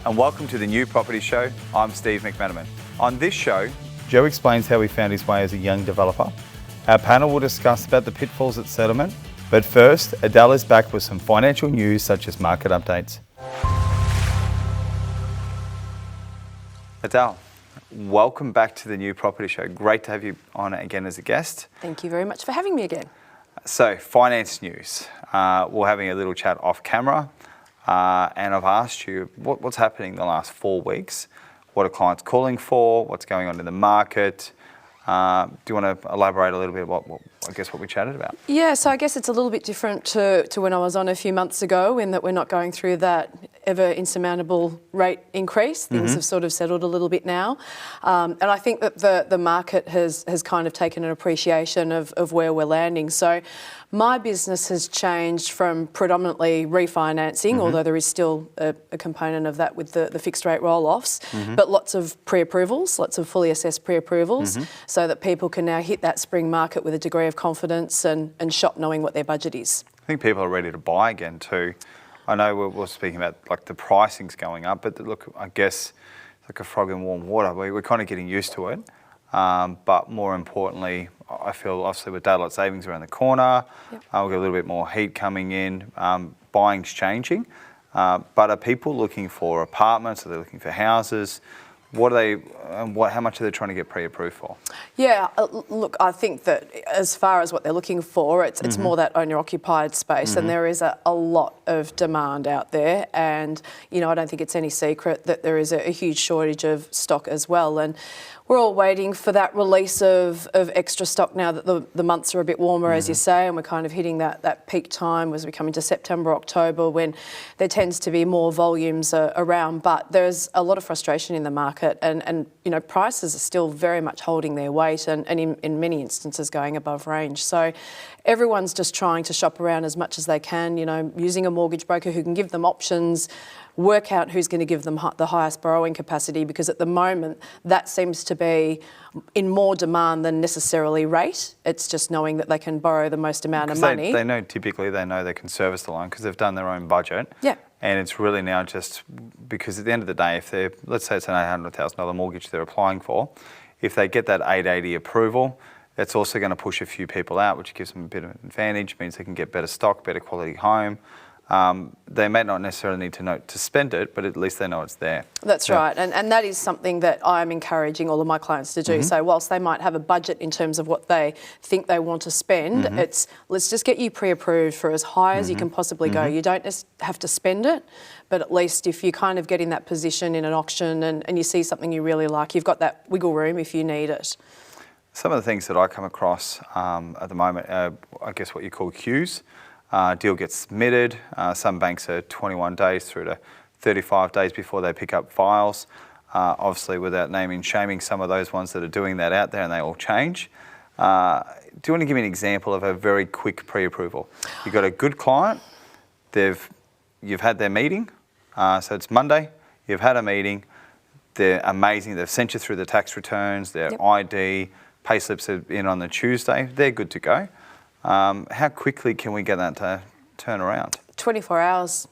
and welcome to the New Property Show. I'm Steve McMenamin. On this show, Joe explains how he found his way as a young developer. Our panel will discuss about the pitfalls at settlement. But first, Adel is back with some financial news such as market updates. Adel, welcome back to the New Property Show. Great to have you on again as a guest. Thank you very much for having me again. So, finance news. We're having a little chat off camera. And I've asked you what's happening the last 4 weeks. What are clients calling for? What's going on in the market? Do you want to elaborate a little bit about what we chatted about? Yeah, so I guess it's a little bit different to when I was on a few months ago, in that we're not going through that ever insurmountable rate increase. Things have sort of settled a little bit now. And I think that the market has kind of taken an appreciation of where we're landing. So my business has changed from predominantly refinancing, although there is still a component of that with the fixed rate roll-offs, but lots of pre-approvals, lots of fully assessed pre-approvals, so that people can now hit that spring market with a degree of confidence and shop knowing what their budget is. I think people are ready to buy again too. I know we're speaking about like the pricing's going up, but look, I guess it's like a frog in warm water. We're kind of getting used to it. But more importantly, I feel obviously with daylight savings around the corner, we've got a little bit more heat coming in, buying's changing. But are people looking for apartments? Are they looking for houses? What are they? How much are they trying to get pre-approved for? Yeah, look, I think that as far as what they're looking for, it's more that owner-occupied space, and there is a lot of demand out there. And I don't think it's any secret that there is a huge shortage of stock as well. And we're all waiting for that release of extra stock now that the months are a bit warmer, as you say, and we're kind of hitting that peak time as we come into September, October, when there tends to be more volumes around. But there's a lot of frustration in the market, and prices are still very much holding their weight and in many instances going above range. So everyone's just trying to shop around as much as they can, using a mortgage broker who can give them options, work out who's going to give them the highest borrowing capacity, because at the moment that seems to be in more demand than necessarily rate. It's just knowing that they can borrow the most amount of money. They know they can service the loan because they've done their own budget. Yeah. And it's really now just because at the end of the day, if they're, let's say it's an $800,000 mortgage they're applying for, if they get that 880 approval, it's also going to push a few people out, which gives them a bit of an advantage, means they can get better stock, better quality home. They may not necessarily need to spend it, but at least they know it's there. That's right, and that is something that I'm encouraging all of my clients to do. So whilst they might have a budget in terms of what they think they want to spend, it's let's just get you pre-approved for as high as you can possibly go. You don't have to spend it, but at least if you kind of get in that position in an auction and you see something you really like, you've got that wiggle room if you need it. Some of the things that I come across at the moment are, I guess, what you call queues. Deal gets submitted. Some banks are 21 days through to 35 days before they pick up files. Obviously, without naming, shaming some of those ones that are doing that out there, and they all change. Do you want to give me an example of a very quick pre-approval? You've got a good client. You've had their meeting. So it's Monday. You've had a meeting. They're amazing. They've sent you through the tax returns, their ID, pay slips are in on the Tuesday. They're good to go. How quickly can we get that to turn around? 24 hours,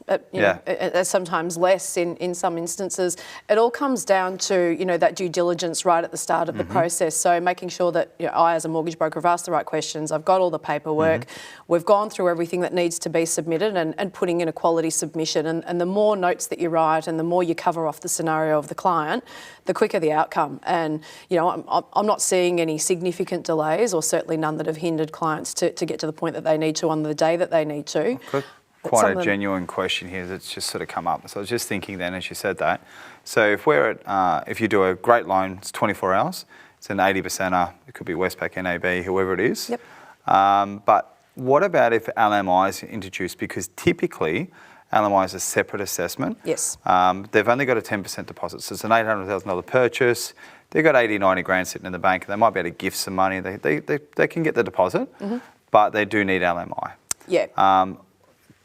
sometimes less in some instances. It all comes down to, that due diligence right at the start of the process. So making sure that I, as a mortgage broker, have asked the right questions, I've got all the paperwork, we've gone through everything that needs to be submitted and putting in a quality submission. And the more notes that you write and the more you cover off the scenario of the client, the quicker the outcome. And, I'm not seeing any significant delays, or certainly none that have hindered clients to get to the point that they need to on the day that they need to. Okay. Quite a genuine question here that's just sort of come up. So I was just thinking then, as you said that, so if you do a great loan, it's 24 hours, it's an 80%er, it could be Westpac, NAB, whoever it is. Yep. But what about if LMI is introduced? Because typically LMI is a separate assessment. Yes. They've only got a 10% deposit, so it's an $800,000 purchase. They've got 80, 90 grand sitting in the bank. They might be able to gift some money. They can get the deposit, but they do need LMI. Yeah.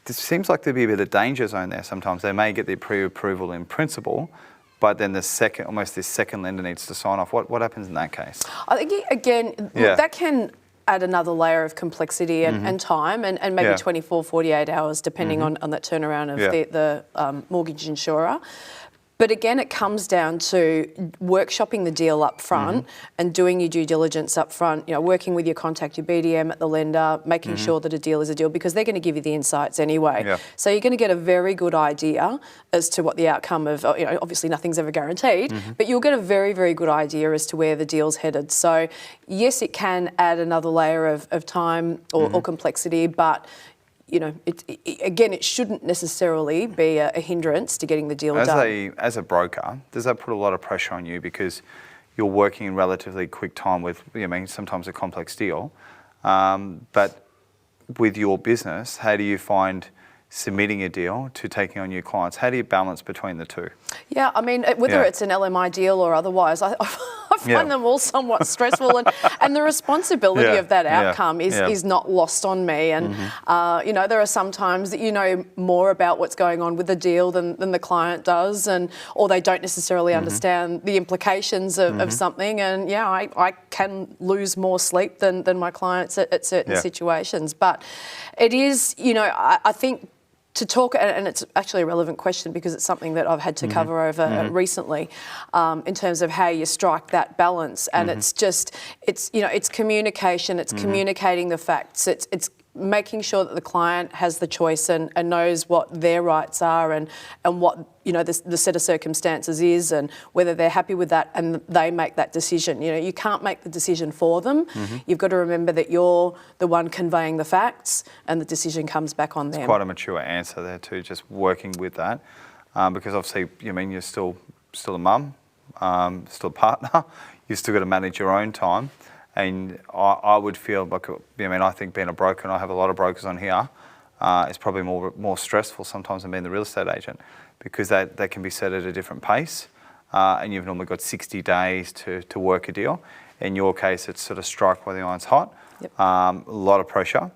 This seems like there'd be a bit of danger zone there sometimes. They may get the pre-approval in principle, but then this second lender needs to sign off. What happens in that case? I think, again, that can add another layer of complexity and time, and maybe 24, 48 hours, depending on that turnaround of the mortgage insurer. But again, it comes down to workshopping the deal up front and doing your due diligence up front, working with your contact, your BDM at the lender, making sure that a deal is a deal, because they're going to give you the insights anyway. Yeah. So you're going to get a very good idea as to what the outcome of, obviously nothing's ever guaranteed, but you'll get a very, very good idea as to where the deal's headed. So yes, it can add another layer of time or complexity, but it shouldn't necessarily be a hindrance to getting the deal done. As a broker, does that put a lot of pressure on you because you're working in relatively quick time with, sometimes a complex deal, but with your business, how do you find submitting a deal to taking on new clients? How do you balance between the two? Yeah, whether it's an LMI deal or otherwise, I find them all somewhat stressful, and the responsibility of that outcome is not lost on me. And there are some times that you know more about what's going on with the deal than the client does, or they don't necessarily understand the implications of something. And I can lose more sleep than my clients at certain situations. But it is, I think, to talk, and it's actually a relevant question because it's something that I've had to cover over recently, in terms of how you strike that balance. And it's communication, it's communicating the facts, it's making sure that the client has the choice and knows what their rights are and what the set of circumstances is, and whether they're happy with that and they make that decision. You can't make the decision for them. You've got to remember that you're the one conveying the facts and the decision comes back on them. It's quite a mature answer there too, just working with that, because obviously you're still a mum, still a partner. You've still got to manage your own time. And I would feel like, I think being a broker, and I have a lot of brokers on here, is probably more stressful sometimes than being the real estate agent, because they can be set at a different pace, and you've normally got 60 days to work a deal. In your case, it's sort of strike while the iron's hot. Yep. A lot of pressure.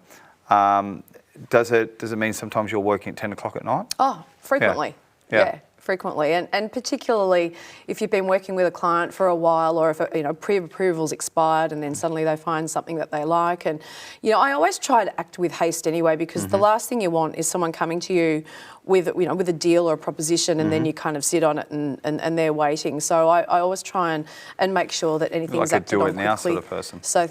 Does it mean sometimes you're working at 10 o'clock at night? Oh, frequently. Yeah. Frequently, and particularly if you've been working with a client for a while, or if pre-approval's expired and then suddenly they find something that they like. And I always try to act with haste anyway, because the last thing you want is someone coming to you with a deal or a proposition, and then you kind of sit on it and they're waiting. So I always try and make sure that anything's acted on quickly. Like a do-it-now sort of person. So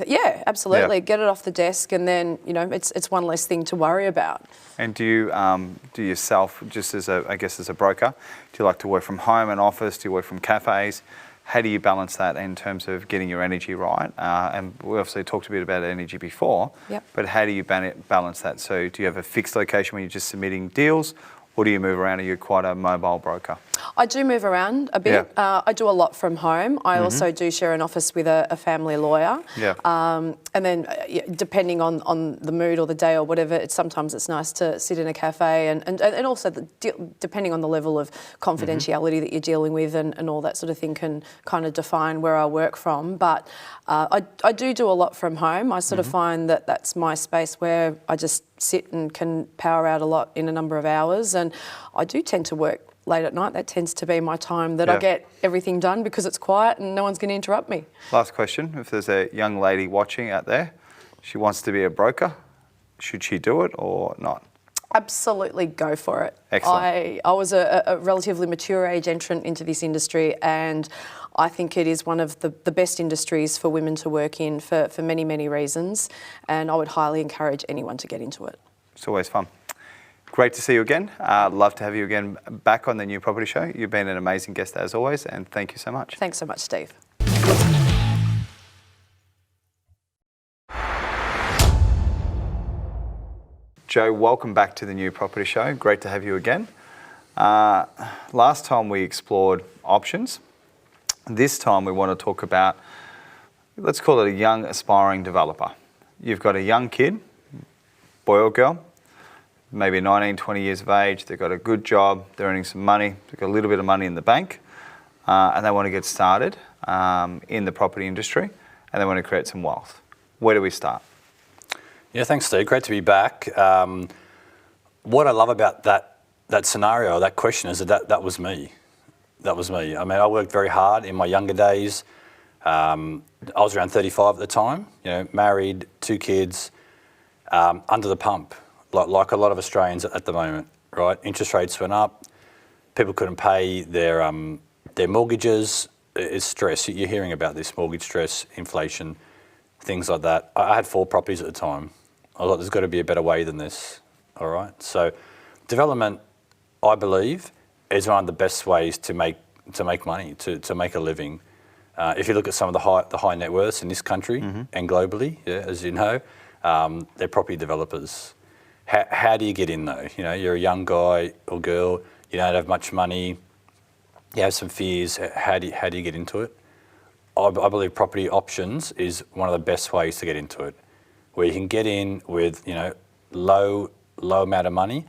absolutely. Yeah. Get it off the desk, and then it's one less thing to worry about. And do you do yourself, just as a broker, do you like to work from home and office? Do you work from cafes? How do you balance that in terms of getting your energy right? And we obviously talked a bit about energy before, but how do you balance that? So do you have a fixed location when you're just submitting deals, or do you move around? Are you quite a mobile broker? I do move around a bit. Yeah. I do a lot from home. I also do share an office with a family lawyer. Yeah. And then depending on the mood or the day or whatever, sometimes it's nice to sit in a cafe, and also depending on the level of confidentiality that you're dealing with and all that sort of thing can kind of define where I work from. But I do a lot from home. I sort of find that that's my space where I just sit and can power out a lot in a number of hours. And I do tend to work late at night. That tends to be my time that I get everything done, because it's quiet and no one's going to interrupt me. Last question. If there's a young lady watching out there, she wants to be a broker, should she do it or not? Absolutely go for it. Excellent. I was a relatively mature age entrant into this industry, and I think it is one of the best industries for women to work in for many, many reasons, and I would highly encourage anyone to get into it. It's always fun. Great to see you again. Love to have you again back on the New Property Show. You've been an amazing guest as always, and thank you so much. Thanks so much, Steve. Joe, welcome back to the New Property Show. Great to have you again. Last time we explored options. This time we want to talk about, let's call it a young aspiring developer. You've got a young kid, boy or girl, maybe 19, 20 years of age. They've got a good job, they're earning some money, they've got a little bit of money in the bank, and they want to get started in the property industry, and they want to create some wealth. Where do we start? Yeah, thanks, Steve. Great to be back. What I love about that scenario, that question, is that was me. That was me. I mean, I worked very hard in my younger days. I was around 35 at the time, married, 2 kids, under the pump, like a lot of Australians at the moment, right? Interest rates went up, people couldn't pay their mortgages. It's stress. You're hearing about this mortgage stress, inflation, things like that. I had 4 properties at the time. I thought there's got to be a better way than this. All right. So development, I believe, is one of the best ways to make money, to make a living. If you look at some of the high net worths in this country and globally, as you know, they're property developers. How do you get in though? You know, you're a young guy or girl, you don't have much money, you have some fears. How do you get into it? I believe property options is one of the best ways to get into it, where you can get in with, you know, low amount of money.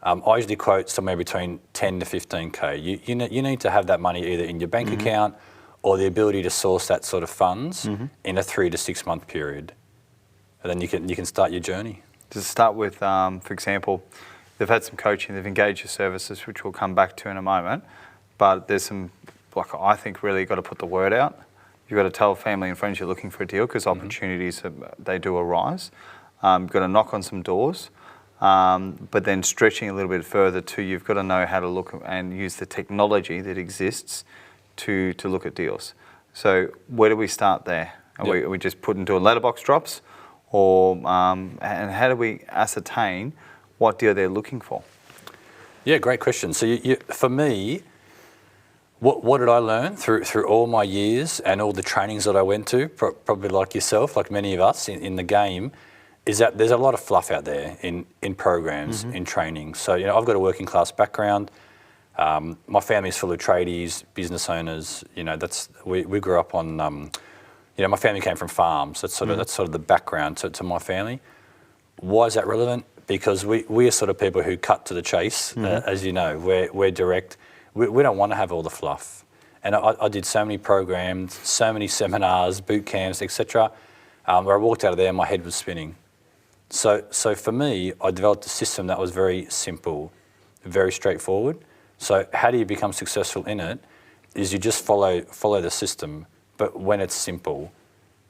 I usually quote somewhere between 10 to 15K. You need to have that money either in your bank account or the ability to source that sort of funds in a 3 to 6 month period. And then you can start your journey. To start with, for example, they've had some coaching, they've engaged your services, which we'll come back to in a moment, but there's some, like I think really got to put the word out. You've got to tell family and friends you're looking for a deal because opportunities, they do arise. You've got to knock on some doors. But then stretching a little bit further too, you've got to know how to look and use the technology that exists to look at deals. So where do we start there? Are we just put into a letterbox drops, or and how do we ascertain what deal they're looking for? Yeah, great question. So for me, what did I learn through all my years and all the trainings that I went to, probably like yourself, like many of us in the game, is that there's a lot of fluff out there in programs, in training. So, you know, I've got a working class background. My family's full of tradies, business owners. You know, we grew up on, you know, my family came from farms. That's sort of the background to my family. Why is that relevant? Because we are sort of people who cut to the chase, as you know. We're direct. We don't want to have all the fluff. And I did so many programs, so many seminars, boot camps, etc. Where I walked out of there and my head was spinning. So for me, I developed a system that was very simple, very straightforward. So how do you become successful in it? Is you just follow the system, but when it's simple.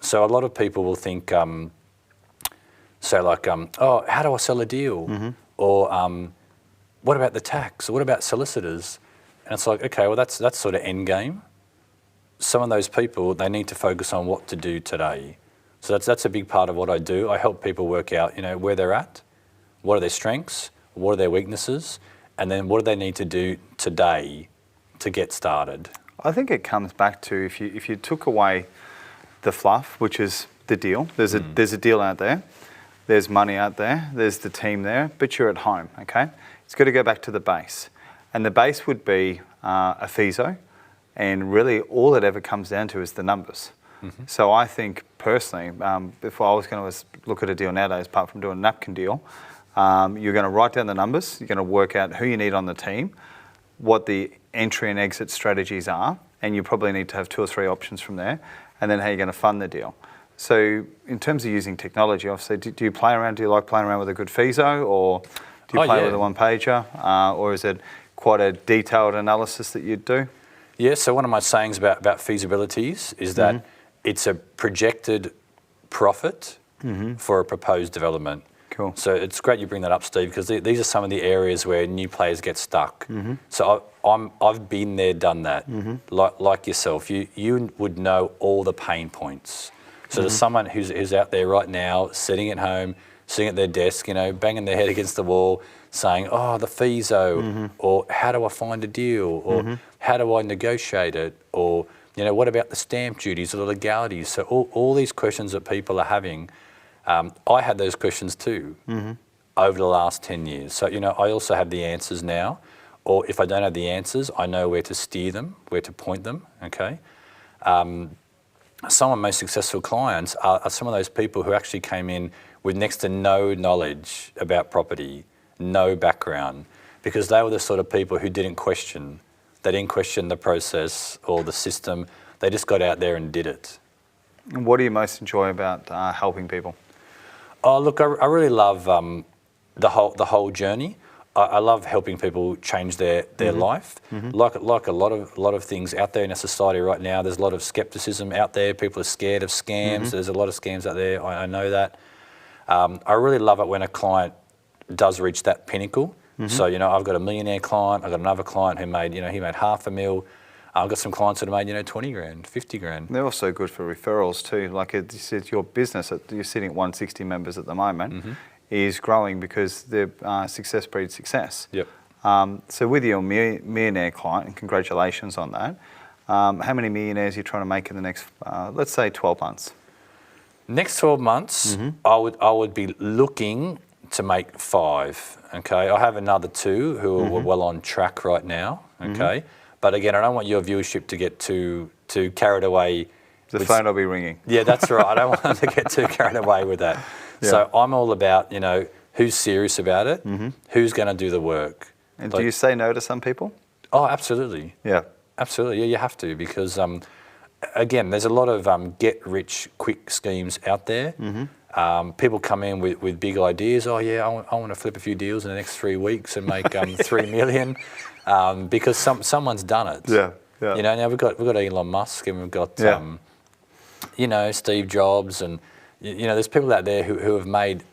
So a lot of people will think, oh, how do I sell a deal? Or what about the tax? Or what about solicitors? And it's like, okay, well that's sort of end game. Some of those people, they need to focus on what to do today. So that's a big part of what I do. I help people work out, you know, where they're at, what are their strengths, what are their weaknesses, and then what do they need to do today to get started. I think it comes back to if you took away the fluff, which is the deal. There's a deal out there. There's money out there. There's the team there, but you're at home. Okay, it's got to go back to the base, and the base would be a FISO, and really all it ever comes down to is the numbers. So I think personally, if I was going to look at a deal nowadays, apart from doing a napkin deal, you're going to write down the numbers, you're going to work out who you need on the team, what the entry and exit strategies are, and you probably need to have 2 or 3 options from there, and then how you're going to fund the deal. So in terms of using technology, obviously, do you play around? Do you like playing around with a good FISO, or do you play with a one-pager, or is it quite a detailed analysis that you'd do? Yeah, so one of my sayings about feasibilities is that it's a projected profit for a proposed development. Cool. So it's great you bring that up, Steve, because these are some of the areas where new players get stuck. So I've been there, done that. Like yourself, you would know all the pain points. So there's someone who's out there right now, sitting at home, sitting at their desk, you know, banging their head against the wall, saying, "Oh, the FISO," or "How do I find a deal?" or "How do I negotiate it?" or you know, what about the stamp duties or the legalities? So all these questions that people are having, I had those questions too over the last 10 years. So, you know, I also have the answers now, or if I don't have the answers, I know where to steer them, where to point them, okay? Some of my most successful clients are some of those people who actually came in with next to no knowledge about property, no background, because they were the sort of people who didn't question. They didn't question the process or the system. They just got out there and did it. And what do you most enjoy about helping people? Oh, look, I really love the whole journey. I love helping people change their life. Like a lot of things out there in our society right now, there's a lot of skepticism out there. People are scared of scams. There's a lot of scams out there. I know that. I really love it when a client does reach that pinnacle So, I've got a millionaire client, I've got another client who made, he made $500,000. I've got some clients that have made, 20 grand, 50 grand. They're also good for referrals too. Like it's your business, you're sitting at 160 members at the moment, is growing because the success breeds success. Yep. So with your millionaire client, and congratulations on that, how many millionaires are you trying to make in the next, let's say 12 months? Next 12 months, I would be looking to make 5, okay? I have another 2 who are well on track right now, okay? But again, I don't want your viewership to get too carried away. The phone will be ringing. Yeah, that's right. I don't want them to get too carried away with that. Yeah. So I'm all about, who's serious about it, who's going to do the work. And do you say no to some people? Oh, absolutely. Yeah. Absolutely. Yeah, you have to because, again, there's a lot of get-rich-quick schemes out there. People come in with big ideas. Oh, yeah, I want to flip a few deals in the next 3 weeks and make $3 million. Because someone's done it. Yeah, yeah. Now we've got Elon Musk and we've got, Steve Jobs and, there's people out there who have made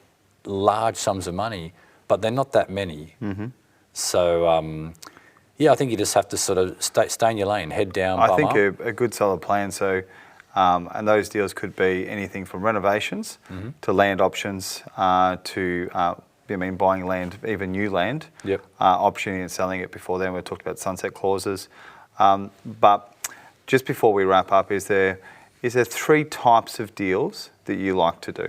large sums of money, but they're not that many. So, I think you just have to sort of stay in your lane, head down, bum I think up. a good solid plan. So, and those deals could be anything from renovations to land options to buying land, even new land, optioning and selling it before then. We talked about sunset clauses. But just before we wrap up, is there 3 types of deals that you like to do?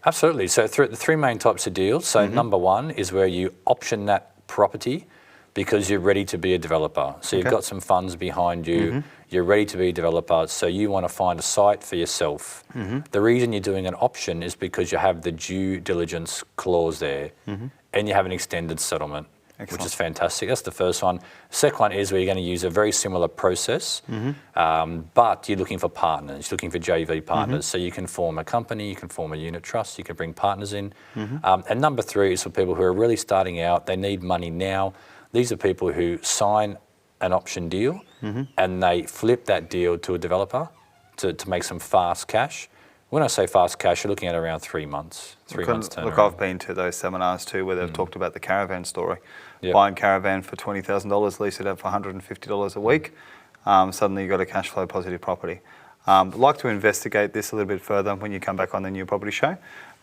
Absolutely. So the 3 main types of deals. So number 1 is where you option that property because you're ready to be a developer. So you've got some funds behind you, you're ready to be a developer, so you want to find a site for yourself. The reason you're doing an option is because you have the due diligence clause there and you have an extended settlement, which is fantastic. That's the first one. Second one is where you're going to use a very similar process, but you're looking for partners, you're looking for JV partners. So you can form a company, you can form a unit trust, you can bring partners in. And number 3 is for people who are really starting out, they need money now. These are people who sign an option deal and they flip that deal to a developer to make some fast cash. When I say fast cash, you're looking at around 3 months, 3 months turnaround. Look, I've been to those seminars too where they've talked about the caravan story. Yep. Buying caravan for $20,000, lease it out for $150 a week. Suddenly you've got a cash flow positive property. I'd like to investigate this a little bit further when you come back on the New Property Show,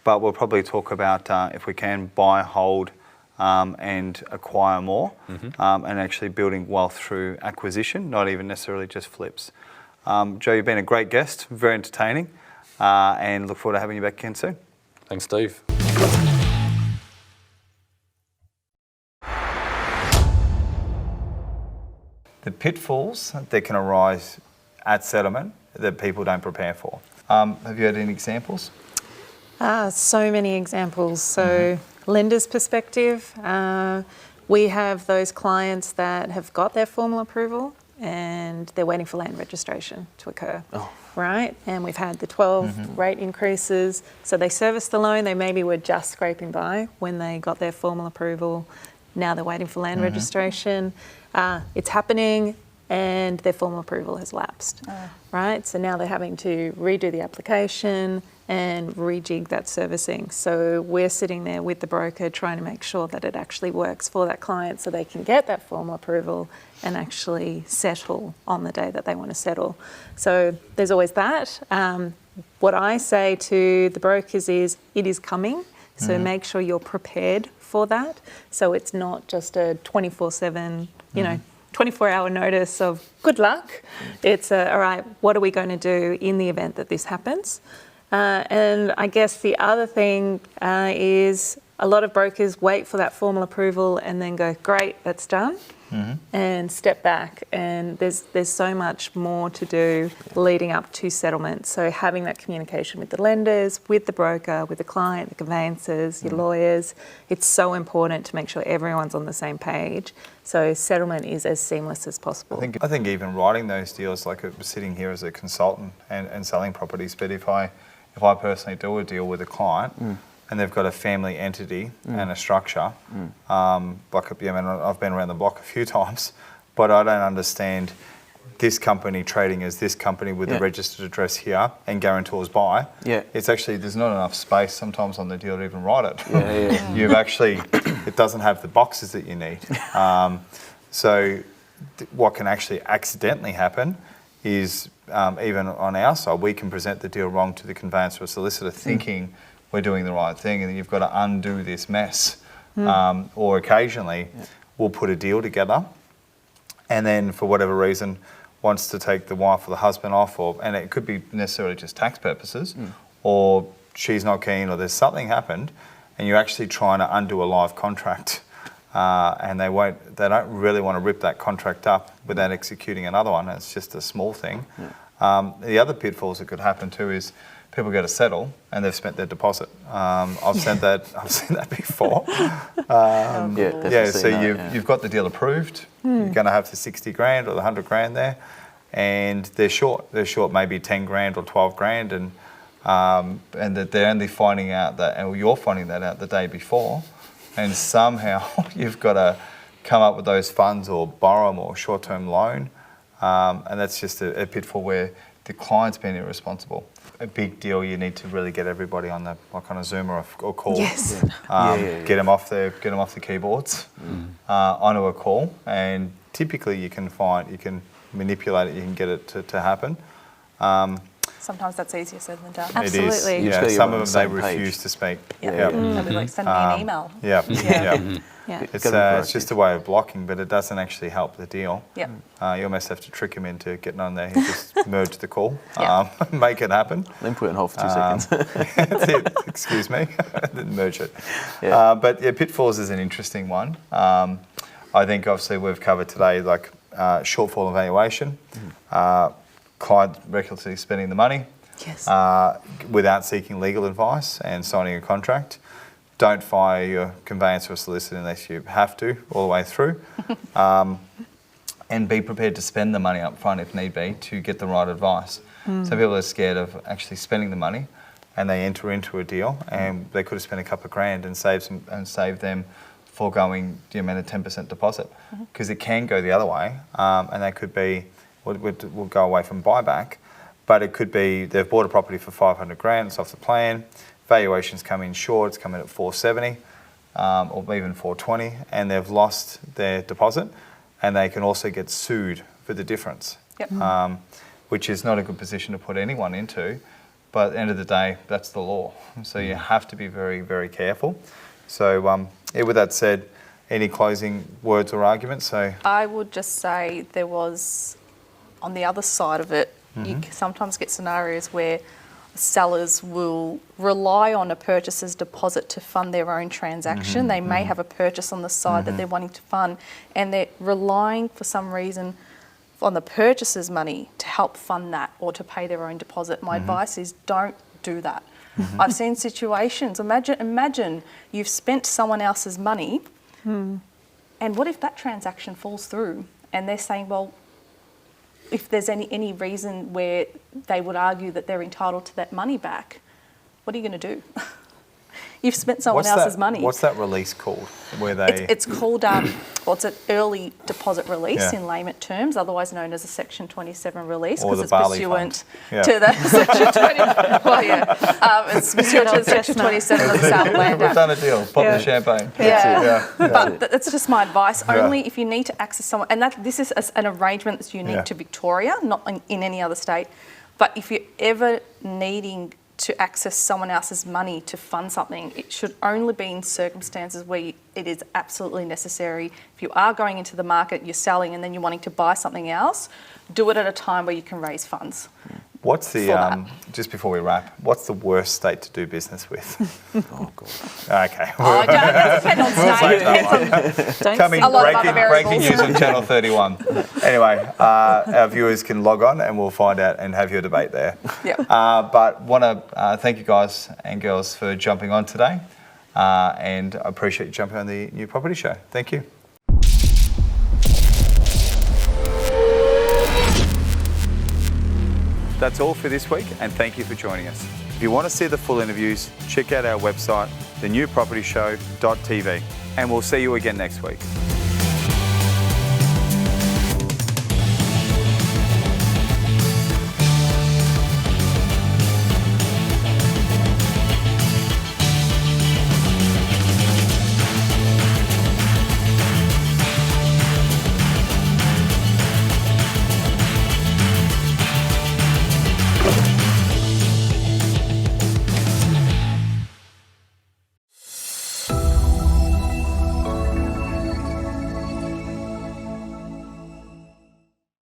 but we'll probably talk about if we can buy, hold, and acquire more, and actually building wealth through acquisition, not even necessarily just flips. Joe, you've been a great guest, very entertaining, and look forward to having you back again soon. Thanks, Steve. The pitfalls that can arise at settlement that people don't prepare for. Have you had any examples? So many examples. So lender's perspective, we have those clients that have got their formal approval and they're waiting for land registration to occur, right? And we've had the 12 rate increases. So they serviced the loan, they maybe were just scraping by when they got their formal approval. Now they're waiting for land registration. It's happening and their formal approval has lapsed, right? So now they're having to redo the application and rejig that servicing. So we're sitting there with the broker trying to make sure that it actually works for that client so they can get that formal approval and actually settle on the day that they want to settle. So there's always that. What I say to the brokers is it is coming. So make sure you're prepared for that. So it's not just a 24/7, 24-hour notice of good luck. It's all right, what are we going to do in the event that this happens? And I guess the other thing is a lot of brokers wait for that formal approval and then go, great, that's done, and step back. And there's so much more to do leading up to settlement. So having that communication with the lenders, with the broker, with the client, the conveyancers, your lawyers, it's so important to make sure everyone's on the same page. So settlement is as seamless as possible. I think even writing those deals, like sitting here as a consultant and selling properties, but if I personally do a deal with a client and they've got a family entity and a structure, I've been around the block a few times, but I don't understand this company trading as this company with the registered address here and guarantors by. It's actually, there's not enough space sometimes on the deal to even write it. You've actually it doesn't have the boxes that you need. What can actually accidentally happen is, even on our side, we can present the deal wrong to the conveyancer or solicitor thinking we're doing the right thing, and then you've got to undo this mess. Or occasionally we'll put a deal together and then for whatever reason wants to take the wife or the husband off, and it could be necessarily just tax purposes, or she's not keen, or there's something happened, and you're actually trying to undo a live contract, and they don't really want to rip that contract up without executing another one. It's just a small thing. The other pitfalls that could happen too is people go to settle and they've spent their deposit. I've seen that before. You've got the deal approved. You're going to have the 60 grand or the 100 grand there, and they're short. They're short maybe 10 grand or 12 grand, and that they're only finding out that, and you're finding that out the day before, and somehow you've got to come up with those funds or borrow them or short-term loan, and that's just a pitfall where the client's been irresponsible. A big deal, you need to really get everybody on a Zoom or call. Yes. Get them off the keyboards onto a call, and typically you can manipulate it. You can get it to happen. Sometimes that's easier said than done. Absolutely. It is. Yeah. Some of them they refuse to speak. They'll be like, send me an email. It's just a way of blocking, but it doesn't actually help the deal. You almost have to trick them into getting on there. You just merge the call, make it happen. Then put it on hold for 2 seconds. That's it. Excuse me. Then merge it. But pitfalls is an interesting one. I think obviously we've covered today like shortfall evaluation, client recklessly spending the money, without seeking legal advice and signing a contract. Don't fire your conveyancer or solicitor unless you have to, all the way through. And be prepared to spend the money up front if need be to get the right advice. Some people are scared of actually spending the money, and they enter into a deal and they could have spent a couple of grand and saved them foregoing the amount of 10% deposit, because it can go the other way, and that could be, we'll go away from buyback, but it could be they've bought a property for 500 grand, it's off the plan, valuations come in short, it's come in at 470 or even 420, and they've lost their deposit, and they can also get sued for the difference, which is not a good position to put anyone into, but at the end of the day, that's the law. So you have to be very, very careful. So with that said, any closing words or arguments? So I would just say there was, on the other side of it, you sometimes get scenarios where sellers will rely on a purchaser's deposit to fund their own transaction. They may have a purchase on the side that they're wanting to fund, and they're relying for some reason on the purchaser's money to help fund that or to pay their own deposit. My advice is don't do that. I've seen situations, imagine you've spent someone else's money, and what if that transaction falls through and they're saying, well, if there's any reason where they would argue that they're entitled to that money back, what are you going to do? You've spent someone else's money. What's that release called? Where they? It's called, it's an early deposit release in layman terms, otherwise known as a Section 27 release, because it's pursuant to the Section 20. It's pursuant to Section 27 of the sale of land. We've done a deal. Pop the champagne. But that's just my advice. Only if you need to access someone, and this is an arrangement that's unique to Victoria, not in any other state. But if you're ever needing to access someone else's money to fund something, it should only be in circumstances where it is absolutely necessary. If you are going into the market, you're selling, and then you're wanting to buy something else, do it at a time where you can raise funds. What's the, just before we wrap, what's the worst state to do business with? Oh, God. Okay. It does depend on state. Coming, breaking news on Channel 31. Anyway, our viewers can log on and we'll find out and have your debate there. But want to thank you guys and girls for jumping on today, and I appreciate you jumping on the New Property Show. Thank you. That's all for this week, and thank you for joining us. If you want to see the full interviews, check out our website, thenewpropertyshow.tv, and we'll see you again next week.